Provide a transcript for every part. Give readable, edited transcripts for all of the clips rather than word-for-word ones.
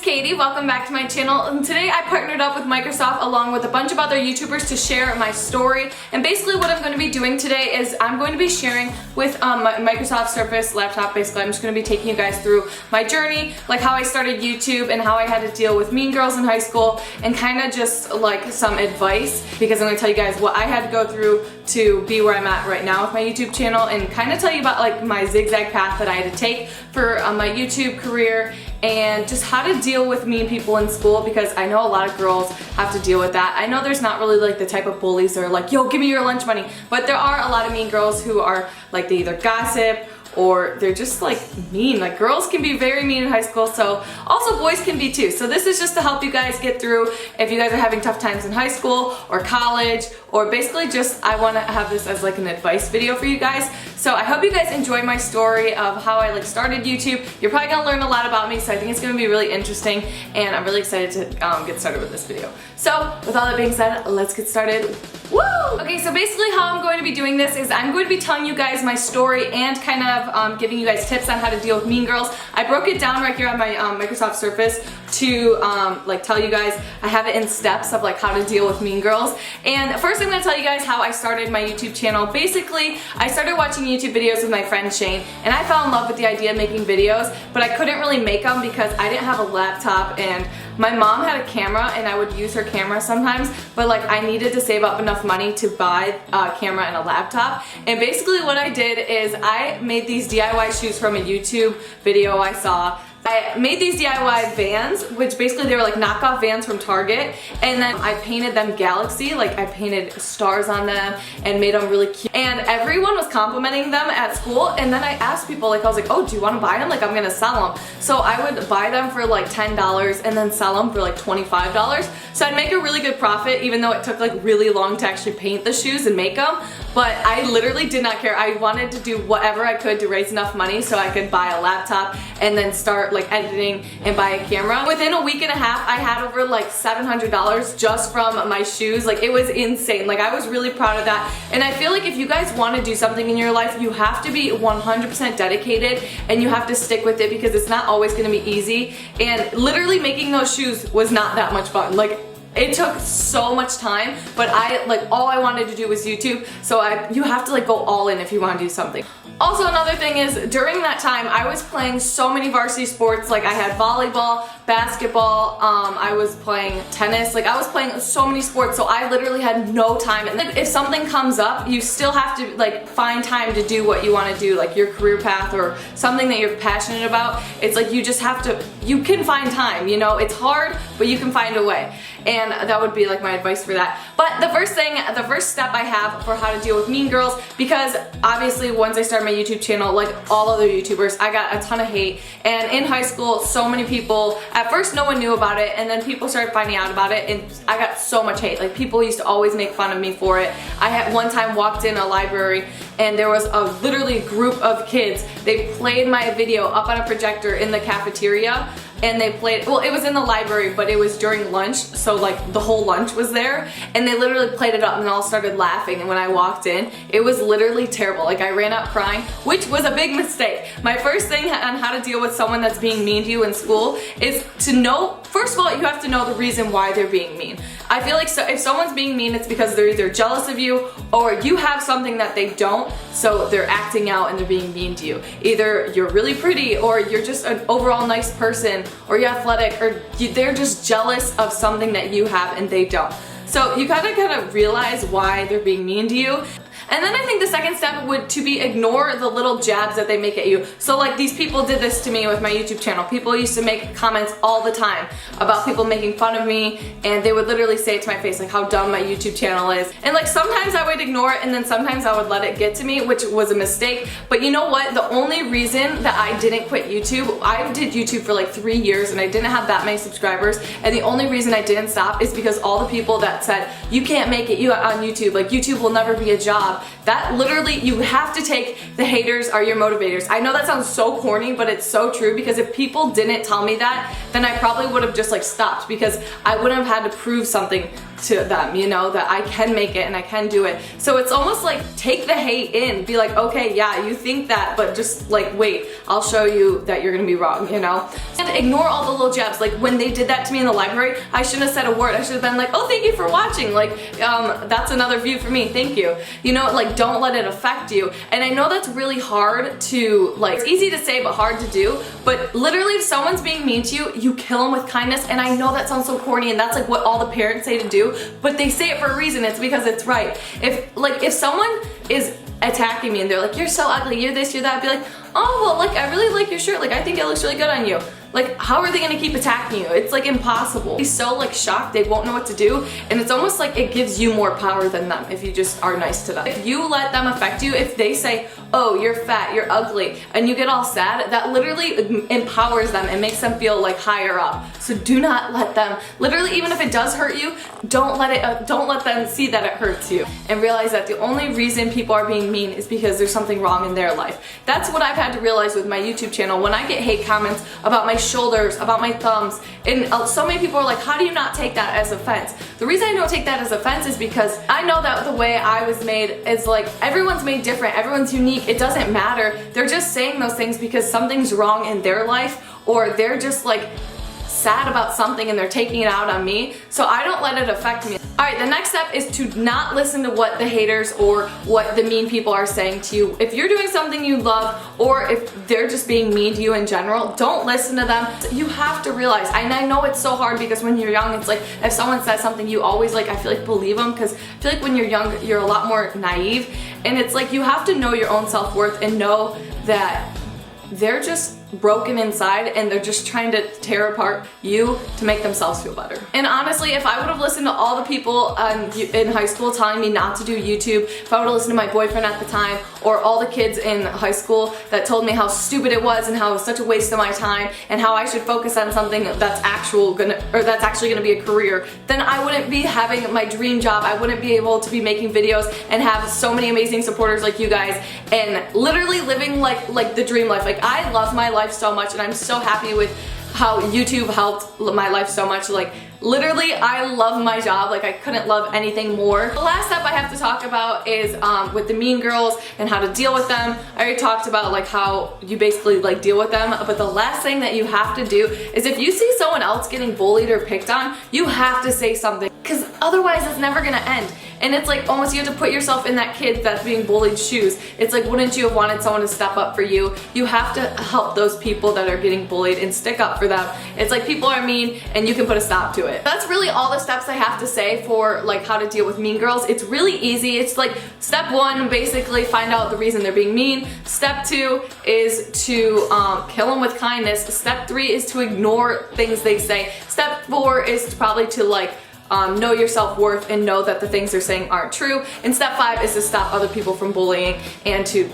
Katie, welcome back to my channel, and today I partnered up with Microsoft along with a bunch of other YouTubers to share my story. And basically what I'm going to be doing today is I'm going to be sharing with my Microsoft Surface laptop. Basically I'm just going to be taking you guys through my journey, like how I started YouTube and how I had to deal with mean girls in high school, and kind of just like some advice, because I'm going to tell you guys what I had to go through to be where I'm at right now with my YouTube channel, and kind of tell you about like my zigzag path that I had to take for my YouTube career, and just how to deal with mean people in school, because I know a lot of girls have to deal with that. I know there's not really like the type of bullies that are like, yo, give me your lunch money, but there are a lot of mean girls who are like, they either gossip or they're just like mean. Like girls can be very mean in high school, so also boys can be too. So this is just to help you guys get through if you guys are having tough times in high school or college, or basically just I want to have this as like an advice video for you guys. So I hope you guys enjoy my story of how I like started YouTube. You're probably gonna learn a lot about me, so I think it's gonna be really interesting, and I'm really excited to get started with this video. So with all that being said, let's get started. Woo! Okay, so basically how I'm going to be doing this is I'm going to be telling you guys my story and kind of giving you guys tips on how to deal with mean girls. I broke it down right here on my Microsoft Surface to like tell you guys. I have it in steps of like how to deal with mean girls. And first I'm going to tell you guys how I started my YouTube channel. Basically, I started watching YouTube videos with my friend Shane, and I fell in love with the idea of making videos, but I couldn't really make them because I didn't have a laptop, and my mom had a camera and I would use her camera sometimes, but like I needed to save up enough money to buy a camera and a laptop. And basically what I did is I made these DIY shoes from a YouTube video I saw. I made these DIY Vans, which basically they were like knockoff Vans from Target, and then I painted them galaxy, like I painted stars on them and made them really cute. And everyone was complimenting them at school, and then I asked people, like I was like, oh, do you want to buy them? Like I'm gonna sell them. So I would buy them for like $10 and then sell them for like $25. So I'd make a really good profit, even though it took like really long to actually paint the shoes and make them. But I literally did not care. I wanted to do whatever I could to raise enough money so I could buy a laptop and then start like editing and buy a camera. Within a week and a half, I had over like $700 just from my shoes. Like it was insane. Like I was really proud of that. And I feel like if you guys want to do something in your life, you have to be 100% dedicated and you have to stick with it, because it's not always going to be easy. And literally making those shoes was not that much fun. Like it took so much time, but all I wanted to do was YouTube, so you have to like go all in if you want to do something. Also, another thing is, during that time I was playing so many varsity sports. Like I had volleyball, basketball, I was playing tennis, like I was playing so many sports, so I literally had no time. And like, if something comes up, you still have to like find time to do what you want to do, like your career path or something that you're passionate about. It's like you just have to, you can find time, you know, it's hard, but you can find a way. And that would be like my advice for that. But the first step I have for how to deal with mean girls, because obviously once I started my YouTube channel, like all other YouTubers, I got a ton of hate. And in high school, so many people, at first no one knew about it, and then people started finding out about it, and I got so much hate. Like people used to always make fun of me for it. I had one time walked in a library and there was a literally group of kids. They played my video up on a projector in the cafeteria, and they played, well, it was in the library, but it was during lunch, so like the whole lunch was there, and they literally played it up and all started laughing. And when I walked in, it was literally terrible. Like I ran out crying, which was a big mistake. My first thing on how to deal with someone that's being mean to you in school is to know, first of all, you have to know the reason why they're being mean. I feel like if someone's being mean, it's because they're either jealous of you or you have something that they don't, so they're acting out and they're being mean to you. Either you're really pretty, or you're just an overall nice person, or you're athletic, or they're just jealous of something that you have and they don't. So you gotta realize why they're being mean to you. And then I think the second step would to be ignore the little jabs that they make at you. So like these people did this to me with my YouTube channel. People used to make comments all the time about people making fun of me, and they would literally say it to my face, like how dumb my YouTube channel is. And like sometimes I would ignore it, and then sometimes I would let it get to me, which was a mistake. But you know what? The only reason that I didn't quit YouTube, I did YouTube for like 3 years and I didn't have that many subscribers, and the only reason I didn't stop is because all the people that said, you can't make it on YouTube, like YouTube will never be a job. That literally, you have to take the haters are your motivators. I know that sounds so corny, but it's so true, because if people didn't tell me that, then I probably would have just like stopped, because I wouldn't have had to prove something to them, you know, that I can make it and I can do it. So it's almost like take the hate in, be like, okay, yeah, you think that, but just like, wait, I'll show you that you're gonna be wrong, you know? And ignore all the little jabs. Like when they did that to me in the library, I shouldn't have said a word. I should have been like, oh, thank you for watching. Like, that's another view for me, thank you. You know, like don't let it affect you. And I know that's really hard to, like, it's easy to say but hard to do, but literally if someone's being mean to you, you kill them with kindness. And I know that sounds so corny and that's like what all the parents say to do, but they say it for a reason. It's because it's right. If someone is attacking me and they're like, you're so ugly, you're this, you're that, I'd be like, oh, well, like, I really like your shirt, like, I think it looks really good on you. Like, how are they gonna keep attacking you? It's like impossible. He's so like shocked, they won't know what to do, and it's almost like it gives you more power than them if you just are nice to them. If you let them affect you, if they say, oh, you're fat, you're ugly, and you get all sad, that literally empowers them and makes them feel like higher up. So do not let them, literally, even if it does hurt you, don't let them see that it hurts you, and realize that the only reason people are being mean is because there's something wrong in their life. That's what I've had to realize with my YouTube channel. When I get hate comments about my shoulders, about my thumbs, and so many people are like, how do you not take that as offense? The reason I don't take that as offense is because I know that the way I was made is like, everyone's made different, everyone's unique, it doesn't matter. They're just saying those things because something's wrong in their life, or they're just like sad about something and they're taking it out on me, so I don't let it affect me. Alright, the next step is to not listen to what the haters or what the mean people are saying to you. If you're doing something you love, or if they're just being mean to you in general, don't listen to them. You have to realize, and I know it's so hard because when you're young, it's like if someone says something, you always like, I feel like believe them, because I feel like when you're young, you're a lot more naive, and it's like you have to know your own self-worth and know that they're just broken inside and they're just trying to tear apart you to make themselves feel better. And honestly, if I would have listened to all the people in high school telling me not to do YouTube, if I would have listened to my boyfriend at the time, or all the kids in high school that told me how stupid it was and how it was such a waste of my time and how I should focus on something that's actually gonna be a career, then I wouldn't be having my dream job. I wouldn't be able to be making videos and have so many amazing supporters like you guys and literally living like the dream life. Like, I love my life so much, and I'm so happy with how YouTube helped my life so much. Like, literally, I love my job. Like, I couldn't love anything more. The last step I have to talk about is with the mean girls and how to deal with them. I already talked about like how you basically like deal with them, but the last thing that you have to do is if you see someone else getting bullied or picked on, you have to say something, because otherwise it's never gonna end. And it's like almost you have to put yourself in that kid that's being bullied shoes. It's like, wouldn't you have wanted someone to step up for you? You have to help those people that are getting bullied and stick up for them. It's like people are mean and you can put a stop to it. That's really all the steps I have to say for like how to deal with mean girls. It's really easy. It's like step 1, basically find out the reason they're being mean. Step 2 is to kill them with kindness. Step 3 is to ignore things they say. Step 4 is probably to like know your self-worth and know that the things they're saying aren't true. And step 5 is to stop other people from bullying and to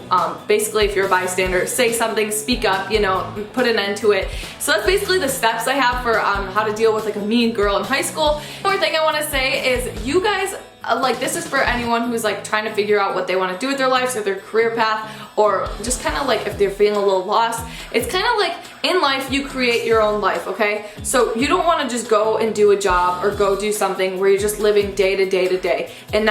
basically, if you're a bystander, say something, speak up, you know, put an end to it. So that's basically the steps I have for how to deal with like a mean girl in high school. One more thing I want to say is you guys, like, this is for anyone who's like trying to figure out what they want to do with their lives or their career path, or just kind of like if they're feeling a little lost. It's kind of like in life you create your own life, okay? So you don't want to just go and do a job or go do something where you're just living day to day to day and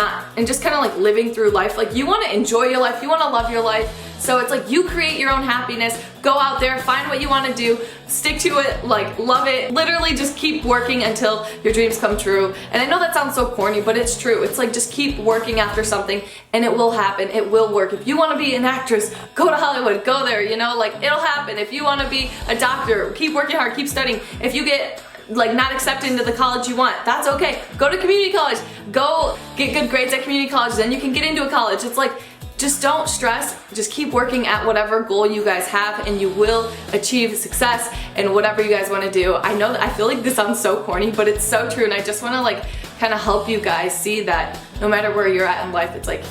just kind of like living through life. Like, you want to enjoy your life, you want to love your life. So it's like you create your own happiness, go out there, find what you want to do, stick to it, like love it, literally just keep working until your dreams come true. And I know that sounds so corny, but it's true. It's like just keep working after something and it will happen, it will work. If you want to be an actress, go to Hollywood, go there, you know, like it'll happen. If you want to be a doctor, keep working hard, keep studying. If you get like not accepted into the college you want, that's okay. Go to community college, go get good grades at community college, then you can get into a college. It's like, just don't stress, just keep working at whatever goal you guys have and you will achieve success in whatever you guys want to do. I know that I feel like this sounds so corny, but it's so true, and I just want to like kind of help you guys see that no matter where you're at in life, it's like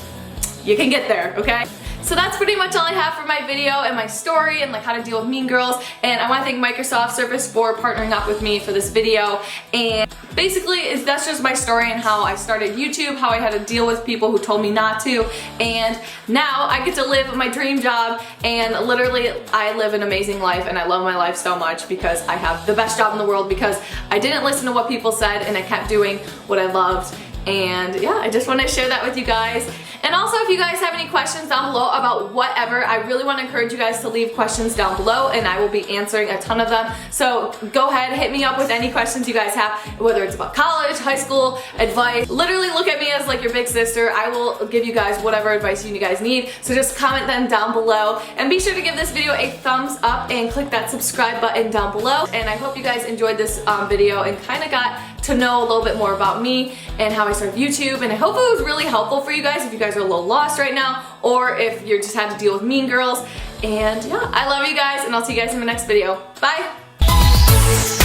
you can get there, okay? So that's pretty much all I have for my video and my story and like how to deal with mean girls. And I want to thank Microsoft Surface for partnering up with me for this video. And basically that's just my story and how I started YouTube, how I had to deal with people who told me not to, and now I get to live my dream job, and literally I live an amazing life and I love my life so much because I have the best job in the world because I didn't listen to what people said and I kept doing what I loved. And yeah, I just want to share that with you guys. And also, if you guys have any questions down below about whatever, I really want to encourage you guys to leave questions down below and I will be answering a ton of them. So go ahead, hit me up with any questions you guys have, whether it's about college, high school, advice. Literally look at me as like your big sister. I will give you guys whatever advice you guys need. So just comment them down below. And be sure to give this video a thumbs up and click that subscribe button down below. And I hope you guys enjoyed this video and kind of got to know a little bit more about me and how I started YouTube, and I hope it was really helpful for you guys if you guys are a little lost right now or if you just had to deal with mean girls. And yeah, I love you guys and I'll see you guys in the next video. Bye!